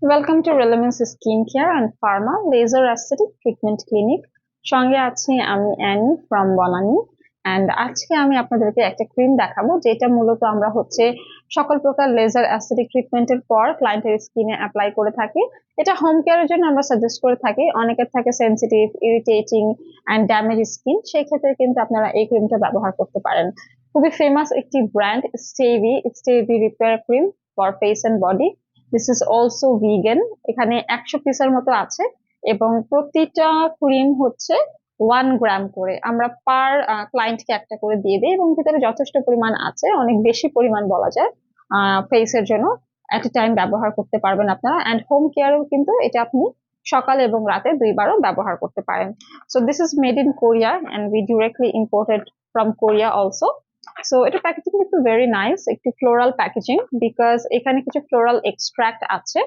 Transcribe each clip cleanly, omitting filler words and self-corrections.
Welcome to Relemens skin care and pharma laser aesthetic treatment clinic. সঙ্গে আছি আমি Annie from Banani. And আজকে আমি আপনাদেরকে একটা ক্রিম দেখাবো যেটা মূলত আমরা সকল প্রকার লেজার অ্যাস্থেটিক ট্রিটমেন্টের পর ক্লায়েন্টের স্কিনে অ্যাপ্লাই করে থাকি। এটা হোম কেয়ারের জন্য আমরা সাজেস্ট করে থাকি। অনেকের থাকে sensitive, irritating and damage skin, সেই ক্ষেত্রে কিন্তু আপনারা এই ক্রিমটা ব্যবহার করতে পারেন। খুবই ফেমাস একটি ব্র্যান্ড স্টেভি repair cream for face and body. This is also vegan. এখানে 100 পিসের মতো আছে এবং প্রতিটা ক্রিম হচ্ছে 1 গ্রাম করে আমরা পার ক্লায়েন্টকে একটা করে দিয়ে দিই, এবং ভিতরে যথেষ্ট পরিমাণ আছে, অনেক বেশি পরিমাণ বলা যায় ফেসের জন্য এট এ টাইম ব্যবহার করতে পারবেন আপনারা। অ্যান্ড হোম কেয়ারেও কিন্তু এটা আপনি সকাল এবং রাতে দুইবারও ব্যবহার করতে পারেন। So this is made in Korea and we directly imported from Korea also. So এটা প্যাকেজিং কিন্তু ভেরি নাইস, একটি ফ্লোরাল প্যাকেজিং, বিকজ এখানে কিছু ফ্লোরাল এক্সট্রাক্ট আছে।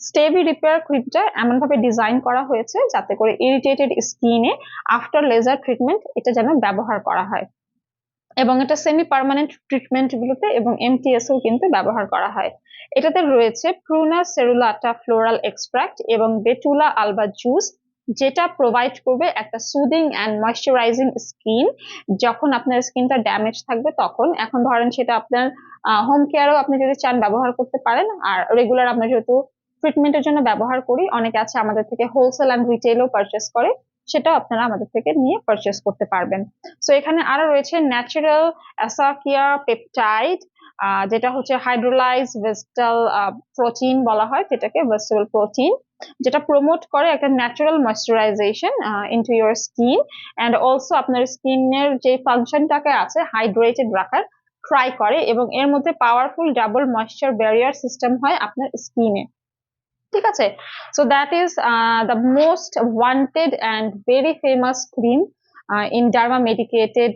স্টেভি রিপেয়ার ক্রিমটা এমন ভাবে ডিজাইন করা হয়েছে যাতে করে ইরিটেটেড স্কিনে আফটার লেজার ট্রিটমেন্ট এটা যেন ব্যবহার করা হয়, এবং এটা সেমি পার্মানেন্ট ট্রিটমেন্ট গুলোতে এবং এমটিএস ও কিন্তু ব্যবহার করা হয়। এটাতে রয়েছে প্রুনা সেরুলাটা ফ্লোরাল এক্সট্রাক্ট এবং বেটুলা আলবা জুস, যেটা প্রোভাইড করবে একটা সুদিং অ্যান্ড ময়শ্চারাইজিং স্কিন যখন আপনার স্কিনটা ড্যামেজ থাকবে তখন। এখন ধরেন সেটা আপনার হোম কেয়ারও আপনি যদি চান ব্যবহার করতে পারেন, আর রেগুলার আমরা যেহেতু ট্রিটমেন্টের জন্য ব্যবহার করি, অনেকে আছে আমাদের থেকে হোলসেল অ্যান্ড রিটেলও পারচেস করে, সেটাও আপনারা আমাদের থেকে নিয়ে পারচেস করতে পারবেন। সো এখানে আরো রয়েছে ন্যাচারাল অ্যাসাকিয়া পেপটাইড, যেটা হচ্ছে হাইড্রোলাইজ ভেজিটাল প্রোটিন বলা হয়, যেটাকে ভেজিটেবল প্রোটিন, যেটা প্রমোট করে একটা natural moisturisation into your skin, and also আপনার স্কিনের যে ফাংশনটাকে আছে হাইড্রেটেড রাখার ট্রাই করে, এবং এর মধ্যে powerful double moisture barrier system হয় আপনার স্কিনে। ঠিক আছে। So that is the most wanted and very famous cream in derma medicated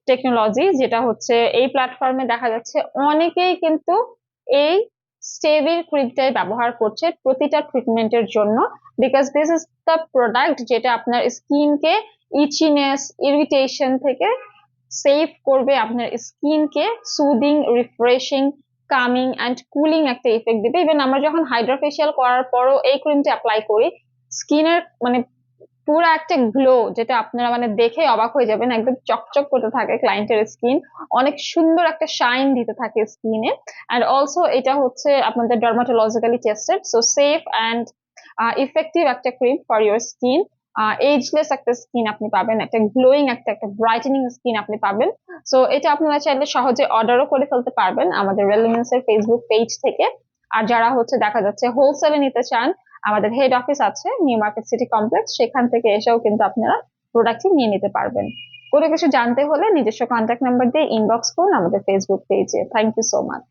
technology, যেটা হচ্ছে এই প্ল্যাটফর্মে দেখা যাচ্ছে অনেকেই কিন্তু এই স্টেভির ক্রিমটাই ব্যবহার করছে প্রতিটা ট্রিটমেন্টের জন্য, because this is the product যেটা আপনার স্কিনকে ইচিনেস, ইরিটেশন থেকে সেভ করবে, আপনার স্কিনকে soothing, refreshing, calming and cooling একটা ইফেক্ট দিবে। ইভেন আমরা যখন হাইড্রা ফেশিয়াল করার পরও এই ক্রিমটা অ্যাপ্লাই করি, স্কিনের মানে পুরো একটা গ্লো, যেটা আপনারা মানে দেখে অবাক হয়ে যাবেন, একদম চকচক করতে থাকে ক্লায়েন্টের স্কিন, অনেক সুন্দর একটা শাইন দিতে থাকে স্কিনে। অ্যান্ড অলসো এটা হচ্ছে আপনাদের dermatologically tested, so safe and effective একটা cream for your skin. Ageless একটা স্কিন আপনি পাবেন, একটা গ্লোয়িং একটা একটা ব্রাইটেনিং স্কিন আপনি পাবেন। সো এটা আপনারা চাইলে সহজে অর্ডারও করে ফেলতে পারবেন আমাদের রেলিমেন্স এর ফেসবুক পেজ থেকে। আর যারা হচ্ছে দেখা যাচ্ছে হোলসেলে নিতে চান, আমাদের হেড অফিস আছে নিউ মার্কেট সিটি কমপ্লেক্স, সেখান থেকে এসেও কিন্তু আপনারা প্রোডাক্টটি নিয়ে নিতে পারবেন। কোনো কিছু জানতে হলে নিজস্ব কন্ট্যাক্ট নাম্বার দিয়ে ইনবক্স করুন আমাদের ফেসবুক পেজে। Thank you so much.